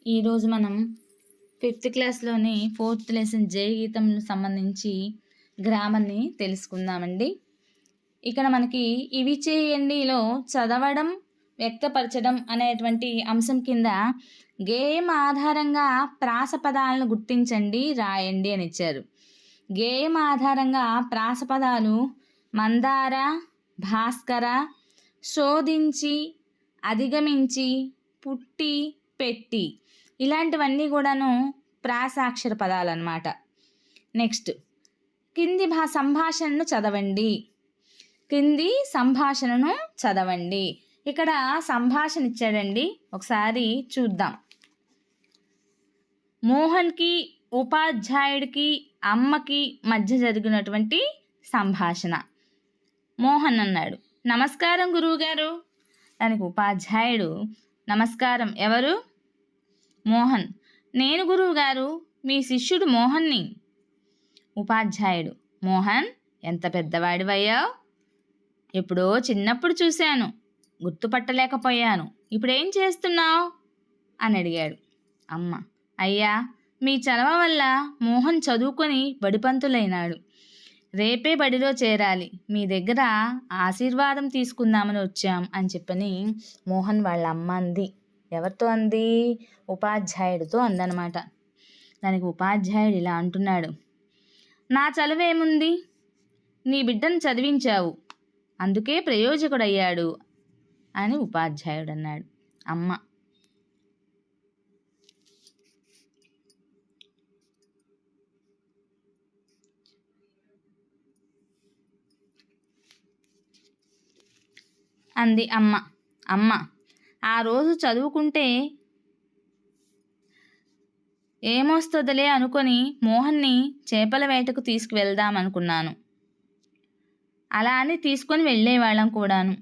ఈరోజు మనం fifth క్లాస్లోని fourth lesson జయ గీతంలో సంబంధించి గ్రామర్ని తెలుసుకుందామండి. ఇక్కడ మనకి ఇవి చేయండిలో చదవడం వ్యక్తపరచడం అనేటువంటి అంశం కింద గేయం ఆధారంగా ప్రాస పదాలను గుర్తించండి, రాయండి అని ఇచ్చారు. గేయం ఆధారంగా ప్రాస పదాలు మందార, భాస్కర, శోధించి, అధిగమించి, పుట్టి, పెట్టి ఇలాంటివన్నీ కూడాను ప్రాసాక్షర పదాలు అన్నమాట. నెక్స్ట్ కింది సంభాషణను చదవండి. కింది సంభాషణను చదవండి. ఇక్కడ సంభాషణ ఇచ్చాడండి, ఒకసారి చూద్దాం. మోహన్కి ఉపాధ్యాయుడికి అమ్మకి మధ్య జరిగినటువంటి సంభాషణ. మోహన్ అన్నాడు, నమస్కారం గురువుగారు. దానికి ఉపాధ్యాయుడు, నమస్కారం, ఎవరు? మోహన్, నేను గురువుగారు, మీ శిష్యుడు మోహన్ని. ఉపాధ్యాయుడు, మోహన్ ఎంత పెద్దవాడివయ్యావు, ఎప్పుడో చిన్నప్పుడు చూశాను, గుర్తుపట్టలేకపోయాను, ఇప్పుడేం చేస్తున్నావు అని అడిగాడు. అమ్మ, అయ్యా, మీ చలవ వల్ల మోహన్ చదువుకొని బడిపంతులైనాడు. రేపే బడిలో చేరాలి, మీ దగ్గర ఆశీర్వాదం తీసుకుందామని వచ్చాం అని చెప్పని మోహన్ వాళ్ళ అమ్మ అంది. ఎవరితో అంది? ఉపాధ్యాయుడితో అందనమాట. దానికి ఉపాధ్యాయుడు ఇలా అంటున్నాడు, నా చదువేముంది, నీ బిడ్డను చదివించావు, అందుకే ప్రయోజకుడయ్యాడు అని ఉపాధ్యాయుడు అన్నాడు. అమ్మ, అంది అమ్మ. అమ్మ, ఆ రోజు చదువుకుంటే ఏమొస్తుందిలే అనుకొని మోహన్ని చేపల వేటకు తీసుకువెళ్దామనుకున్నాను. అలా అని తీసుకొని వెళ్ళేవాళ్ళం కూడాను.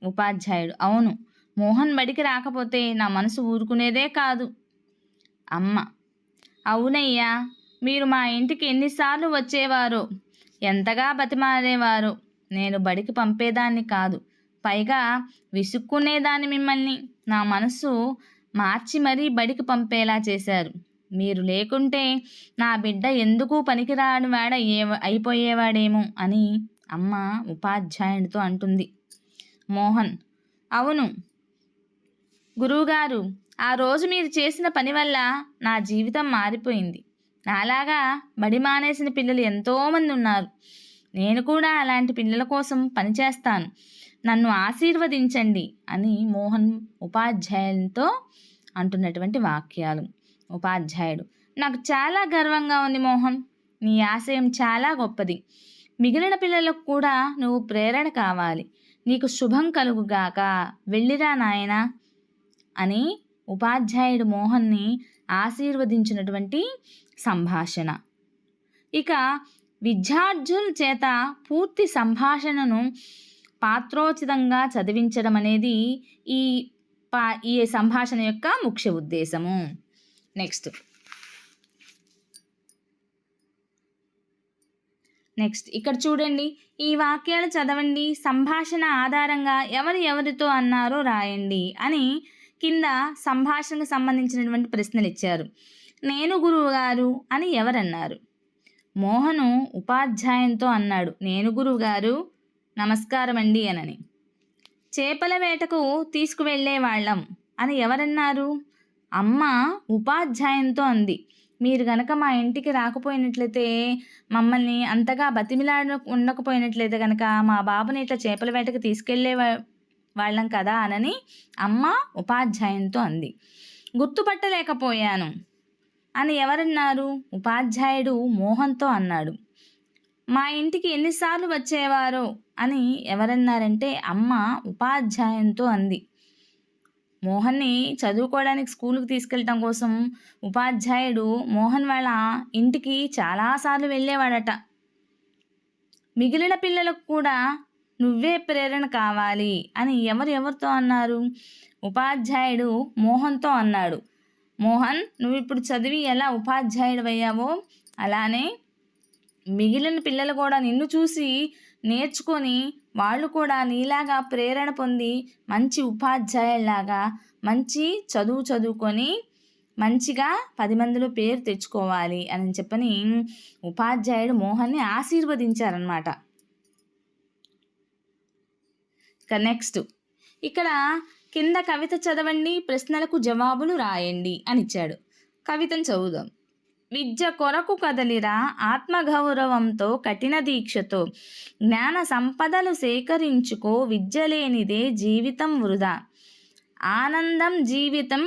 ఉపాధ్యాయుడు, అవును, మోహన్ బడికి రాకపోతే నా మనసు ఊరుకునేదే కాదు. అమ్మ, అవునయ్యా, మీరు మా ఇంటికి ఎన్నిసార్లు వచ్చేవారో, ఎంతగా బతిమాలేవారో. నేను బడికి పంపేదాన్ని కాదు, పైగా విసుక్కునేదాన్ని మిమ్మల్ని. నా మనసు మార్చి మరీ బడికి పంపేలా చేశారు. మీరు లేకుంటే నా బిడ్డ ఎందుకు పనికిరాని వాడ అయిపోయేవాడేమో అని అమ్మ ఉపాధ్యాయుడితో అంటుంది. మోహన్, అవును గురువుగారు, ఆ రోజు మీరు చేసిన పని వల్ల నా జీవితం మారిపోయింది. నాలాగా బడి మానేసిన పిల్లలు ఎంతోమంది ఉన్నారు. నేను కూడా అలాంటి పిల్లల కోసం పనిచేస్తాను, నన్ను ఆశీర్వదించండి అని మోహన్ ఉపాధ్యాయులతో అంటున్నటువంటి వాక్యాలు. ఉపాధ్యాయుడు, నాకు చాలా గర్వంగా ఉంది మోహన్, నీ ఆశయం చాలా గొప్పది. మిగిలిన పిల్లలకు కూడా నువ్వు ప్రేరణ కావాలి. నీకు శుభం కలుగుగాక, వెళ్ళిరా నాయనా అని ఉపాధ్యాయుడు మోహన్ని ఆశీర్వదించినటువంటి సంభాషణ. ఇక విద్యార్థుల చేత పూర్తి సంభాషణను పాత్రోచితంగా చదివించడం అనేది ఈ సంభాషణ యొక్క ముఖ్య ఉద్దేశము. నెక్స్ట్ ఇక్కడ చూడండి, ఈ వాక్యాలు చదవండి, సంభాషణ ఆధారంగా ఎవరితో అన్నారో రాయండి అని కింద సంభాషణకు సంబంధించినటువంటి ప్రశ్నలు ఇచ్చారు. నేను గురువుగారు అని ఎవరన్నారు? మోహను ఉపాధ్యాయునితో అన్నాడు, నేను గురువుగారు, నమస్కారం అండి అనని. చేపల వేటకు తీసుకువెళ్ళే వాళ్ళం అని ఎవరన్నారు? అమ్మ ఉపాధ్యాయునితో అంది. మీరు గనక మా ఇంటికి రాకపోయినట్లయితే, మమ్మల్ని అంతగా ఉండకపోయినట్లయితే కనుక మా బాబుని ఇట్లా చేపల వేటకు తీసుకెళ్లే వాళ్ళం కదా అనని అమ్మ ఉపాధ్యాయునితో అంది. గుర్తుపట్టలేకపోయాను అని ఎవరన్నారు? ఉపాధ్యాయుడు మోహన్తో అన్నాడు. మా ఇంటికి ఎన్నిసార్లు వచ్చేవారో అని ఎవరన్నారంటే అమ్మ ఉపాధ్యాయునితో అంది. మోహన్ని చదువుకోవడానికి స్కూల్కి తీసుకెళ్ళటం కోసం ఉపాధ్యాయుడు మోహన్ వాళ్ళ ఇంటికి చాలాసార్లు వెళ్ళేవాడట. మిగిలిన పిల్లలకు కూడా నువ్వే ప్రేరణ కావాలి అని ఎవరితో అన్నారు? ఉపాధ్యాయుడు మోహన్తో అన్నాడు. మోహన్, నువ్వు ఇప్పుడు చదివి ఎలా ఉపాధ్యాయుడు అయ్యావో అలానే మిగిలిన పిల్లలు కూడా నిన్ను చూసి నేర్చుకొని వాళ్ళు కూడా నీలాగా ప్రేరణ పొంది మంచి ఉపాధ్యాయులాగా మంచి చదువుకొని మంచిగా 10 మందిలో పేరు తెచ్చుకోవాలి అని చెప్పని ఉపాధ్యాయుడు మోహన్ని ఆశీర్వదించారనమాట. ఇక నెక్స్ట్ ఇక్కడ కింద కవిత చదవండి, ప్రశ్నలకు జవాబులు రాయండి అని ఇచ్చాడు. కవితను చదువుదాం. విద్య కొరకు కదలిరా ఆత్మగౌరవంతో కఠిన దీక్షతో, జ్ఞాన సంపదలు సేకరించుకో విద్య లేనిదే జీవితం వృధా, ఆనందం జీవితం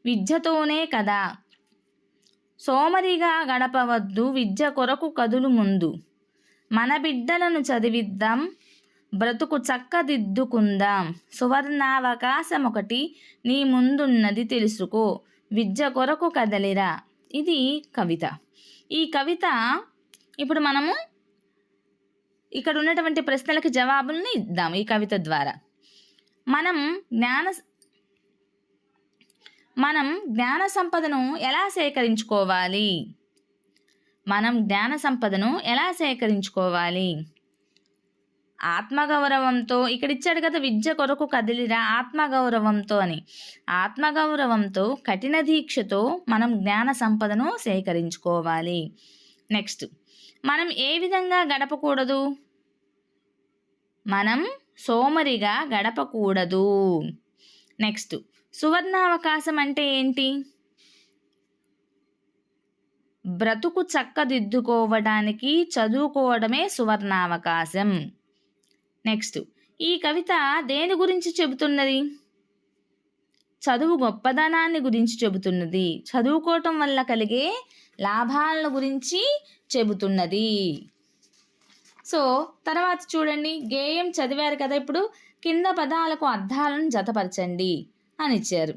విద్యతోనే కదా, సోమరిగా గడపవద్దు విద్య కొరకు కదులు ముందు, మన బిడ్డలను చదివిద్దాం బ్రతుకు చక్కదిద్దుకుందాం, సువర్ణావకాశం ఒకటి నీ ముందున్నది తెలుసుకో విద్య కొరకు కదలిరా. ఇది కవిత. ఈ కవిత ఇప్పుడు మనము ఇక్కడ ఉన్నటువంటి ప్రశ్నలకు జవాబుల్ని ఇద్దాం ఈ కవిత ద్వారా. మనం జ్ఞాన సంపదను ఎలా సేకరించుకోవాలి? ఆత్మగౌరవంతో. ఇక్కడ ఇచ్చాడు కదా విద్య కొరకు కదిలిరా ఆత్మగౌరవంతో అని. ఆత్మగౌరవంతో కఠిన దీక్షతో మనం జ్ఞాన సంపదను సేకరించుకోవాలి. నెక్స్ట్, మనం ఏ విధంగా గడపకూడదు? మనం సోమరిగా గడపకూడదు. నెక్స్ట్, సువర్ణావకాశం అంటే ఏంటి? బ్రతుకు చక్కదిద్దుకోవడానికి చదువుకోవడమే సువర్ణావకాశం. నెక్స్ట్, ఈ కవిత దేని గురించి చెబుతున్నది? చదువు గొప్పదనాన్ని గురించి చెబుతున్నది. చదువుకోవటం వల్ల కలిగే లాభాలను గురించి చెబుతున్నది. సో తర్వాత చూడండి, గేయం చదివారు కదా, ఇప్పుడు కింద పదాలకు అర్థాలను జతపరచండి అని ఇచ్చారు.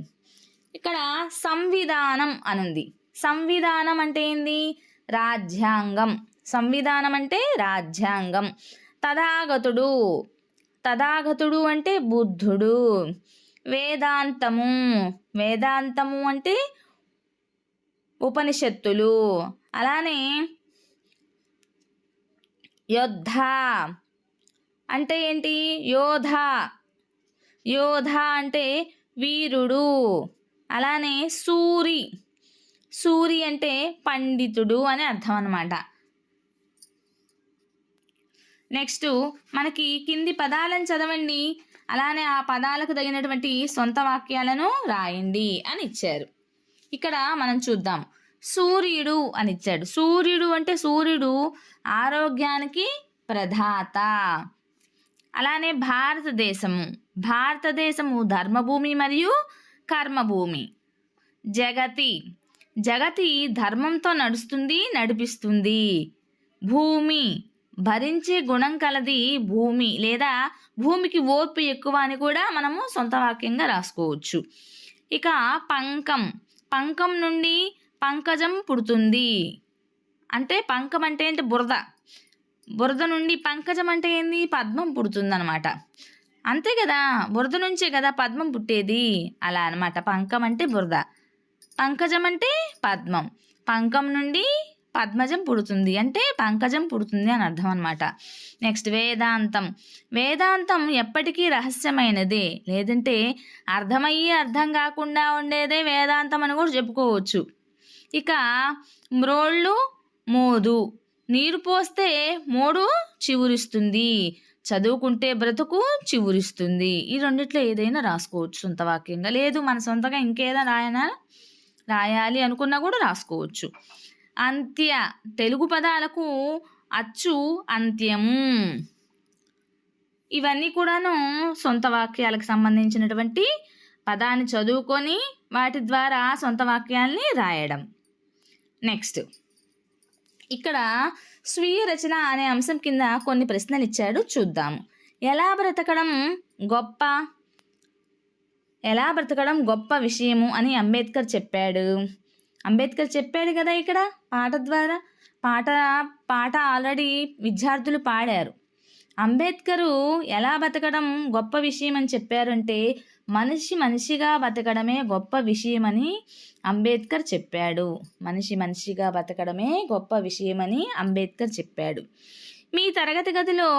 ఇక్కడ సంవిధానం అనుంది. సంవిధానం అంటే ఏంది? రాజ్యాంగం. సంవిధానం అంటే రాజ్యాంగం. తథాగతుడు. తథాగతుడు అంటే బుద్ధుడు. వేదాంతము. వేదాంతము అంటే ఉపనిషత్తులు. అలానే యోద్ధ అంటే ఏంటి? యోధ. యోధ అంటే వీరుడు. అలానే సూరి. సూరి అంటే పండితుడు అని అర్థం అన్నమాట. నెక్స్ట్, మనకి కింది పదాలను చదవండి, అలానే ఆ పదాలకు తగినటువంటి సొంత వాక్యాలను రాయండి అని ఇచ్చారు. ఇక్కడ మనం చూద్దాం. సూర్యుడు అని ఇచ్చాడు. సూర్యుడు అంటే సూర్యుడు ఆరోగ్యానికి ప్రదాత. అలానే భారతదేశము. భారతదేశము ధర్మభూమి మరియు కర్మభూమి. జగతి. జగతి ధర్మంతో నడుస్తుంది, నడిపిస్తుంది. భూమి. భరించే గుణం కలది భూమి, లేదా భూమికి ఓర్పు ఎక్కువ అని కూడా మనము సొంత వాక్యంగా రాసుకోవచ్చు. ఇక పంకం. పంకం నుండి పంకజం పుడుతుంది. అంటే పంకం అంటే ఏంటి? బురద. బురద నుండి పంకజం అంటే ఏంది? పద్మం పుడుతుంది అనమాట. అంతే కదా, బురద నుంచే కదా పద్మం పుట్టేది. అలా అనమాట. పంకం అంటే బురద, పంకజం అంటే పద్మం. పంకం నుండి పద్మజం పుడుతుంది అంటే పంకజం పుడుతుంది అని అర్థం అనమాట. నెక్స్ట్, వేదాంతం. వేదాంతం ఎప్పటికీ రహస్యమైనదే, లేదంటే అర్థమయ్యి అర్థం కాకుండా ఉండేదే వేదాంతం అని కూడా చెప్పుకోవచ్చు. ఇక మ్రోళ్ళు మోదు. నీరు పోస్తే మోడు చివురిస్తుంది, చదువుకుంటే బ్రతుకు చివురిస్తుంది. ఈ రెండిట్లో ఏదైనా రాసుకోవచ్చు సొంత వాక్యంగా. లేదు మన సొంతగా ఇంకేదైనా రాయాలి అనుకున్నా కూడా రాసుకోవచ్చు. అంత్య. తెలుగు పదాలకు అచ్చు, అంత్యము. ఇవన్నీ కూడాను సొంత వాక్యాలకు సంబంధించినటువంటి పదాన్ని చదువుకొని వాటి ద్వారా సొంత వాక్యాల్ని రాయడం. నెక్స్ట్, ఇక్కడ స్వీయ రచన అనే అంశం కింద కొన్ని ప్రశ్నలు ఇచ్చాడు, చూద్దాము. ఎలా బ్రతకడం గొప్ప విషయము అని అంబేద్కర్ చెప్పాడు. అంబేద్కర్ చెప్పాడు కదా ఇక్కడ పాట ద్వారా. పాట ఆల్రెడీ విద్యార్థులు పాడారు. అంబేద్కరు ఎలా బతకడం గొప్ప విషయం అని చెప్పారంటే, మనిషిగా బతకడమే గొప్ప విషయమని అంబేద్కర్ చెప్పాడు. మనిషిగా బతకడమే గొప్ప విషయమని అంబేద్కర్ చెప్పాడు. మీ తరగతి గదిలో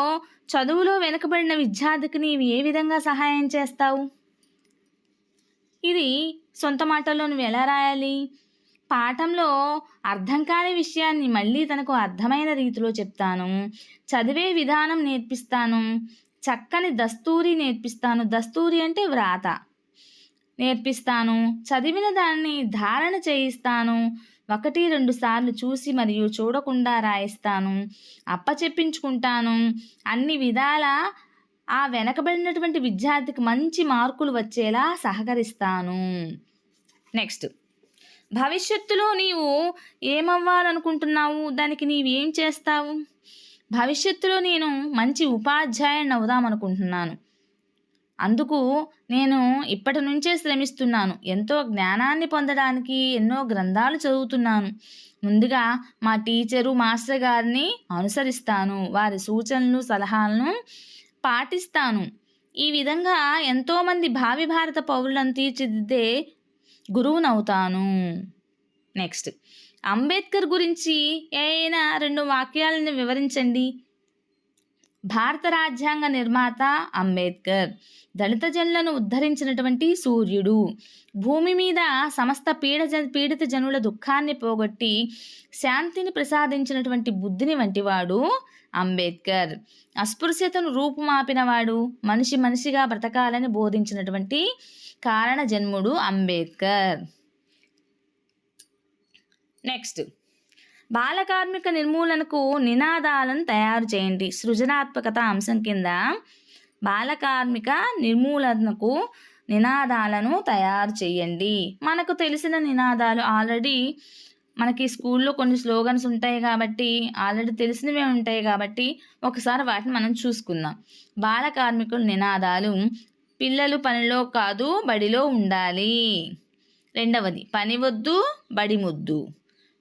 చదువులో వెనుకబడిన విద్యార్థికి నీవు ఏ విధంగా సహాయం చేస్తావు? ఇది సొంత మాటల్లో నువ్వు ఎలా రాయాలి? పాఠంలో అర్థం కాని విషయాన్ని మళ్ళీ తనకు అర్థమైన రీతిలో చెప్తాను. చదివే విధానం నేర్పిస్తాను. చక్కని దస్తూరి నేర్పిస్తాను. దస్తూరి అంటే వ్రాత నేర్పిస్తాను. చదివిన దాన్ని ధారణ చేయిస్తాను. 1, 2 సార్లు చూసి మరియు చూడకుండా రాయిస్తాను. అప్పచెప్పించుకుంటాను. అన్ని విధాల ఆ వెనకబడినటువంటి విద్యార్థికి మంచి మార్కులు వచ్చేలా సహకరిస్తాను. నెక్స్ట్, భవిష్యత్తులో నీవు ఏమవ్వాలనుకుంటున్నావు? దానికి నీవేం చేస్తావు? భవిష్యత్తులో నేను మంచి ఉపాధ్యాయుని అవుదామనుకుంటున్నాను. అందుకు నేను ఇప్పటి నుంచే శ్రమిస్తున్నాను. ఎంతో జ్ఞానాన్ని పొందడానికి ఎన్నో గ్రంథాలు చదువుతున్నాను. ముందుగా మా టీచరు, మాస్టర్ గారిని అనుసరిస్తాను. వారి సూచనలు, సలహాలను పాటిస్తాను. ఈ విధంగా ఎంతోమంది భావి భారత పౌరులను తీర్చిదిద్దే గురువునవుతాను. నెక్స్ట్, అంబేద్కర్ గురించి ఏదైనా 2 వాక్యాలను వివరించండి. భారత రాజ్యాంగ నిర్మాత అంబేద్కర్. దళిత జనులను ఉద్ధరించినటువంటి సూర్యుడు. భూమి మీద సమస్త పీడిత జనుల దుఃఖాన్ని పోగొట్టి శాంతిని ప్రసాదించినటువంటి బుద్ధిని వంటివాడు అంబేద్కర్. అస్పృశ్యతను రూపుమాపినవాడు. మనిషి మనిషిగా బ్రతకాలని బోధించినటువంటి కారణ జన్ముడు అంబేద్కర్. నెక్స్ట్, బాలకార్మిక నిర్మూలనకు నినాదాలను తయారు చేయండి. సృజనాత్మకత అంశం కింద బాలకార్మిక నిర్మూలనకు నినాదాలను తయారు చేయండి. మనకు తెలిసిన నినాదాలు ఆల్రెడీ మనకి స్కూల్లో కొన్ని స్లోగన్స్ ఉంటాయి కాబట్టి, ఆల్రెడీ తెలిసినవే ఉంటాయి కాబట్టి ఒకసారి వాటిని మనం చూసుకుందాం. బాలకార్మికుల నినాదాలు: పిల్లలు పనిలో కాదు బడిలో ఉండాలి. 2వది, పని వద్దు బడి ముద్దు.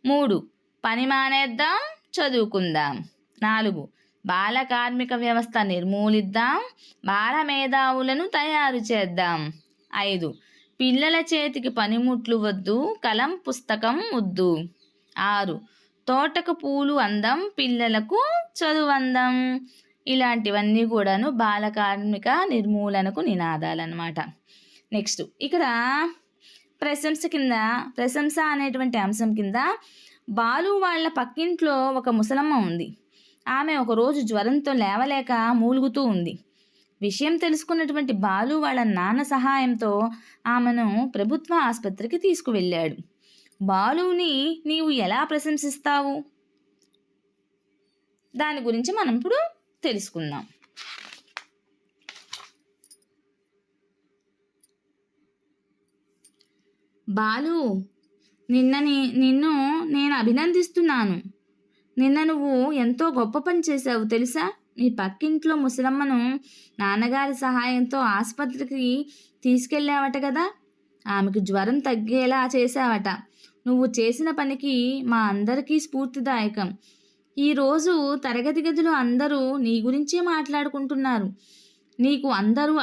3, పని మానేద్దాం చదువుకుందాం. 4, బాల కార్మిక వ్యవస్థ నిర్మూలిద్దాం, బాల మేధావులను తయారు చేద్దాం. 5, పిల్లల చేతికి పనిముట్లు వద్దు, కలం పుస్తకం వద్దు. 6, తోటకు పూలు అందం, పిల్లలకు చదువందం. ఇలాంటివన్నీ కూడాను బాల కార్మిక నిర్మూలనకు నినాదాలన్నమాట. నెక్స్ట్, ఇక్కడ ప్రశంస అనేటువంటి అంశం కింద బాలు వాళ్ళ పక్కింట్లో ఒక ముసలమ్మ ఉంది. ఆమె ఒకరోజు జ్వరంతో లేవలేక మూలుగుతూ ఉంది. విషయం తెలుసుకున్నటువంటి బాలు వాళ్ళ నాన్న సహాయంతో ఆమెను ప్రభుత్వ ఆసుపత్రికి తీసుకువెళ్ళాడు. బాలుని నీవు ఎలా ప్రశంసిస్తావు? దాని గురించి మనం ఇప్పుడు తెలుసుకుందాం. బాలు, నిన్ను నేను అభినందిస్తున్నాను. నిన్న నువ్వు ఎంతో గొప్ప పని చేశావు తెలుసా? మీ పక్కింట్లో ముసలమ్మను నాన్నగారి సహాయంతో ఆసుపత్రికి తీసుకెళ్ళావట కదా. ఆమెకు జ్వరం తగ్గేలా చేశావట. నువ్వు చేసిన పనికి మా అందరికీ స్ఫూర్తిదాయకం. ఈరోజు తరగతి గదిలో అందరూ నీ గురించే మాట్లాడుకుంటున్నారు. నీకు అందరూ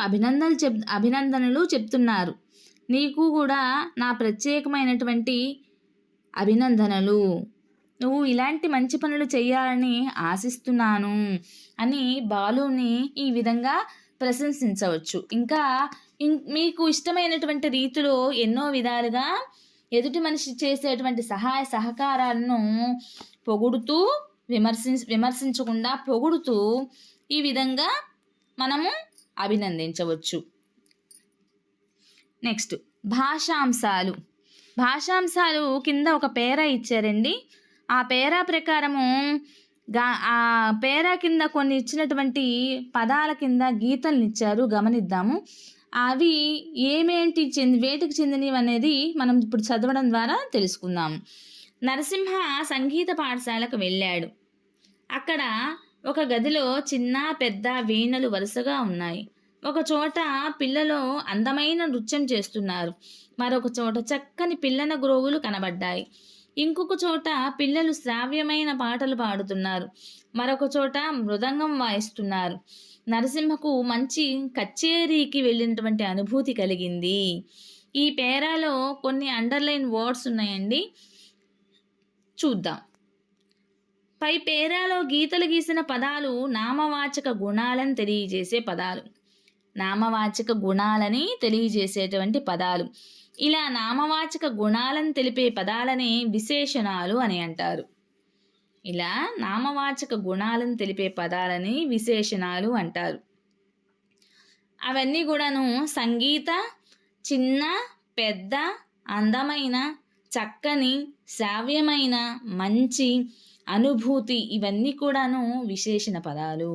అభినందనలు చెప్తున్నారు. నీకు కూడా నా ప్రత్యేకమైనటువంటి అభినందనలు. నువ్వు ఇలాంటి మంచి పనులు చేయాలని ఆశిస్తున్నాను అని బాలుని ఈ విధంగా ప్రశంసించవచ్చు. ఇంకా మీకు ఇష్టమైనటువంటి రీతిలో ఎన్నో విధాలుగా ఎదుటి మనిషి చేసేటువంటి సహాయ సహకారాలను పొగుడుతూ విమర్శించకుండా పొగుడుతూ ఈ విధంగా మనము అభినందించవచ్చు. నెక్స్ట్, భాషాంశాలు కింద ఒక పేరా ఇచ్చారండి. ఆ పేరా ప్రకారము ఆ పేరా కింద కొన్ని ఇచ్చినటువంటి పదాల కింద గీతలను ఇచ్చారు, గమనిద్దాము. అవి వేటికి చెందినవి అనేది మనం ఇప్పుడు చదవడం ద్వారా తెలుసుకుందాము. నరసింహ సంగీత పాఠశాలకు వెళ్ళాడు. అక్కడ ఒక గదిలో చిన్న పెద్ద వీణలు వరుసగా ఉన్నాయి. ఒక చోట పిల్లలు అందమైన నృత్యం చేస్తున్నారు. మరొక చోట చక్కని పిల్లన గ్రోవులు కనబడ్డాయి. ఇంకొక చోట పిల్లలు శ్రావ్యమైన పాటలు పాడుతున్నారు. మరొక చోట మృదంగం వాయిస్తున్నారు. నరసింహకు మంచి కచేరీకి వెళ్ళినటువంటి అనుభూతి కలిగింది. ఈ పేరాలో కొన్ని అండర్లైన్ వర్డ్స్ ఉన్నాయండి, చూద్దాం. పై పేరాలో గీతలు గీసిన పదాలు నామవాచక గుణాలను తెలియజేసే పదాలు. నామవాచక గుణాలని తెలియజేసేటువంటి పదాలు. ఇలా నామవాచక గుణాలను తెలిపే పదాలని విశేషణాలు అని అంటారు. ఇలా నామవాచక గుణాలను తెలిపే పదాలని విశేషణాలు అంటారు. అవన్నీ కూడాను సంగీత, చిన్న, పెద్ద, అందమైన, చక్కని, శ్రావ్యమైన, మంచి, అనుభూతి, ఇవన్నీ కూడాను విశేషణ పదాలు.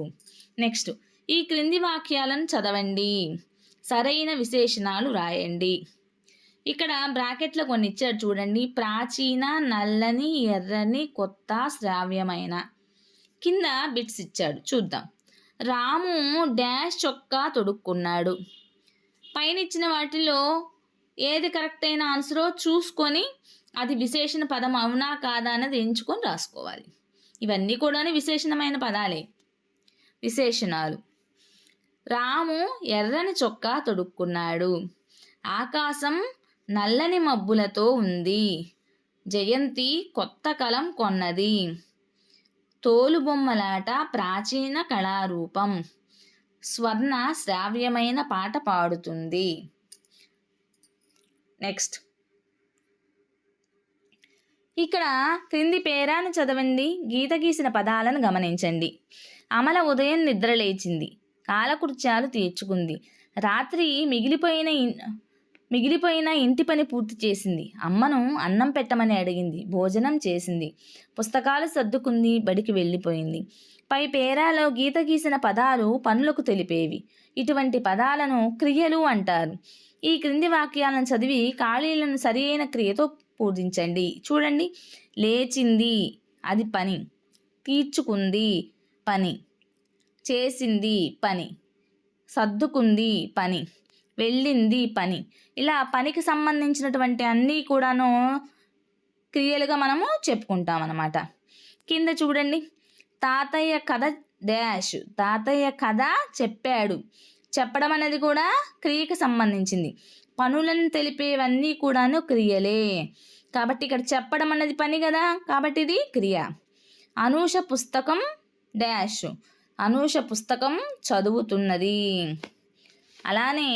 నెక్స్ట్, ఈ క్రింది వాక్యాలను చదవండి, సరైన విశేషణాలు రాయండి. ఇక్కడ బ్రాకెట్లో కొన్ని ఇచ్చాడు చూడండి. ప్రాచీన, నల్లని, ఎర్రని, కొత్త, శ్రావ్యమైన. కింద బిట్స్ ఇచ్చాడు చూద్దాం. రాము డాష్ చొక్కా తొడుక్కున్నాడు. పైన ఇచ్చిన వాటిలో ఏది కరెక్ట్ అయిన ఆన్సరో చూసుకొని అది విశేషణ పదం అవునా కాదా అన్నది ఎంచుకొని రాసుకోవాలి. ఇవన్నీ కూడా విశేషణమైన పదాలే, విశేషణాలు. రాము ఎర్రని చొక్కా తొడుక్కున్నాడు. ఆకాశం నల్లని మబ్బులతో ఉంది. జయంతి కొత్త కలం కొన్నది. తోలుబొమ్మలాట ప్రాచీన కళారూపం. స్వర్ణ శ్రావ్యమైన పాట పాడుతుంది. నెక్స్ట్, ఇక్కడ క్రింది పేరాను చదవండి, గీత గీసిన పదాలను గమనించండి. అమల ఉదయం నిద్ర లేచింది. కాలకృత్యాలు తీర్చుకుంది. రాత్రి మిగిలిపోయిన ఇంటి పని పూర్తి చేసింది. అమ్మను అన్నం పెట్టమని అడిగింది. భోజనం చేసింది. పుస్తకాలు సర్దుకుంది. బడికి వెళ్ళిపోయింది. పై పేరాలో గీత గీసిన పదాలు పనులకు తెలిపేవి. ఇటువంటి పదాలను క్రియలు అంటారు. ఈ క్రింది వాక్యాలను చదివి ఖాళీలను సరి అయిన క్రియతో పూజించండి. చూడండి. లేచింది, అది పని. తీర్చుకుంది, పని. చేసింది, పని. సర్దుకుంది, పని. వెళ్ళింది, పని. ఇలా పనికి సంబంధించినటువంటి అన్నీ కూడాను క్రియలుగా మనము చెప్పుకుంటాం అన్నమాట. కింద చూడండి. తాతయ్య కథ డాష్. తాతయ్య కథ చెప్పాడు. చెప్పడం అనేది కూడా క్రియకి సంబంధించింది. పనులను తెలిపేవన్నీ కూడాను క్రియలే. కాబట్టి ఇక్కడ చెప్పడం అన్నది పని కదా, కాబట్టి ఇది క్రియ. అనూష పుస్తకం డాష్. అనూష పుస్తకం చదువుతున్నది. అలానే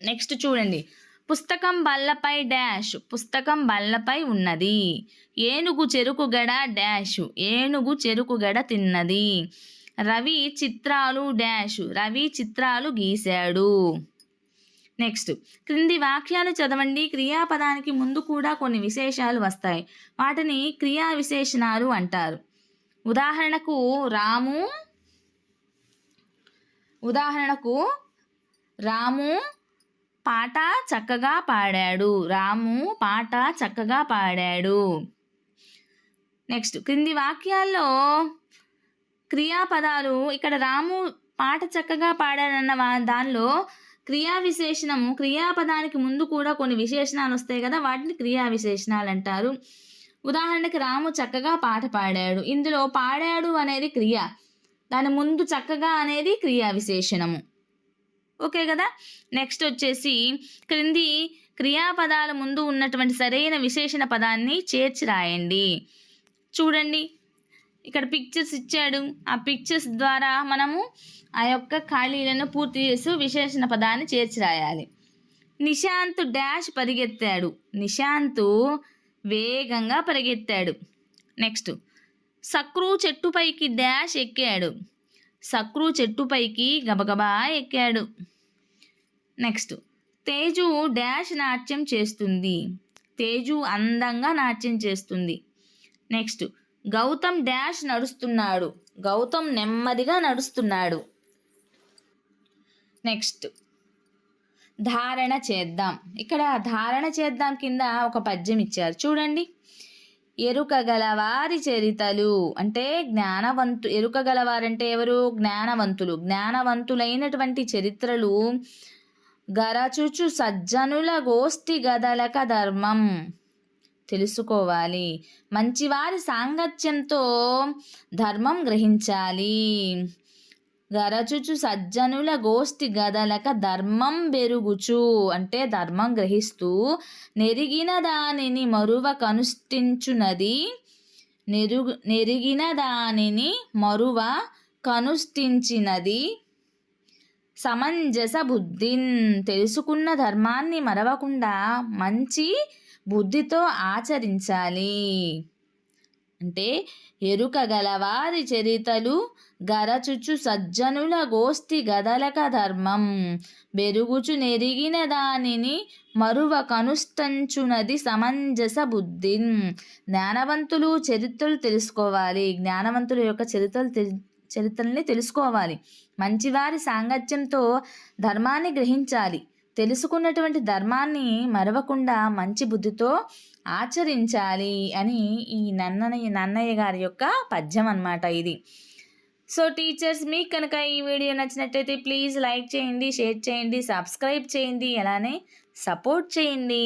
నెక్స్ట్ చూడండి. పుస్తకం బల్లపై డాష్. పుస్తకం బల్లపై ఉన్నది. ఏనుగు చెరుకు గడ డాష్. ఏనుగు చెరుకు గడ తిన్నది. రవి చిత్రాలు డాష్. రవి చిత్రాలు గీశాడు. నెక్స్ట్, క్రింది వాక్యాలు చదవండి. క్రియాపదానికి ముందు కూడా కొన్ని విశేషాలు వస్తాయి. వాటిని క్రియా విశేషణాలు అంటారు. ఉదాహరణకు రాము పాట చక్కగా పాడాడు. రాము పాట చక్కగా పాడాడు. నెక్స్ట్, క్రింది వాక్యాల్లో క్రియాపదాలు, ఇక్కడ రాము పాట చక్కగా పాడాడన్న దానిలో క్రియా విశేషణము, క్రియాపదానికి ముందు కూడా కొన్ని విశేషణాలు వస్తాయి కదా, వాటిని క్రియా విశేషణాలు అంటారు. ఉదాహరణకి రాము చక్కగా పాట పాడాడు. ఇందులో పాడాడు అనేది క్రియ, దాని ముందు చక్కగా అనేది క్రియా విశేషణము. ఓకే కదా. నెక్స్ట్ వచ్చేసి క్రింది క్రియాపదాల ముందు ఉన్నటువంటి సరైన విశేషణ పదాన్ని చేర్చి రాయండి. చూడండి, ఇక్కడ పిక్చర్స్ ఇచ్చాడు. ఆ పిక్చర్స్ ద్వారా మనము ఆ యొక్క ఖాళీలను పూర్తి చేసి విశేషణ పదాన్ని చేర్చి రాయాలి. నిశాంత్ డాష్ పరిగెత్తాడు. నిశాంత్ వేగంగా పరిగెత్తాడు. నెక్స్ట్, సక్రు చెట్టుపైకి డాష్ ఎక్కాడు. సక్రు చెట్టుపైకి గబగబా ఎక్కాడు. నెక్స్ట్, తేజు డాష్ నాట్యం చేస్తుంది. తేజు అందంగా నాట్యం చేస్తుంది. నెక్స్ట్, గౌతమ్ డాష్ నడుస్తున్నాడు. గౌతమ్ నెమ్మదిగా నడుస్తున్నాడు. నెక్స్ట్, ధారణ చేద్దాం. ఇక్కడ ధారణ చేద్దాం కింద ఒక పద్యం ఇచ్చారు చూడండి. ఎరుకగలవారి చరితలు అంటే ఎరుకగలవారంటే ఎవరు? జ్ఞానవంతులు. జ్ఞానవంతులైనటువంటి చరిత్రలు గరచుచు సజ్జనుల గోష్ఠి గదలక ధర్మం తెలుసుకోవాలి. మంచివారి సాంగత్యంతో ధర్మం గ్రహించాలి. గరచుచు సజ్జనుల గోష్ఠి గదలక ధర్మం బెరుగుచు అంటే ధర్మం గ్రహిస్తూ నెరిగిన దానిని మరువ కనుష్ఠించునది. నెరిగిన దానిని మరువ కనుష్ఠించినది సమంజస బుద్ధిన్ తెలుసుకున్న ధర్మాన్ని మరవకుండా మంచి బుద్ధితో ఆచరించాలి. అంటే ఎరుక గలవారి చరితలు గరచుచు సజ్జనుల గోష్ఠి గదలక ధర్మం బెరుగుచు నెరిగిన దానిని మరువ కనుష్టంచునది సమంజస బుద్ధిన్. జ్ఞానవంతులు చరిత్రలు తెలుసుకోవాలి, జ్ఞానవంతుల యొక్క చరిత్రల్ని తెలుసుకోవాలి. మంచివారి సాంగత్యంతో ధర్మాన్ని గ్రహించాలి. తెలుసుకున్నటువంటి ధర్మాన్ని మరవకుండా మంచి బుద్ధితో ఆచరించాలి అని ఈ నన్నయ్య గారి యొక్క పద్యం అన్నమాట ఇది. సో టీచర్స్, మీకు కనుక ఈ వీడియో నచ్చినట్టయితే ప్లీజ్ లైక్ చేయండి, షేర్ చేయండి, సబ్స్క్రైబ్ చేయండి, అలానే సపోర్ట్ చేయండి.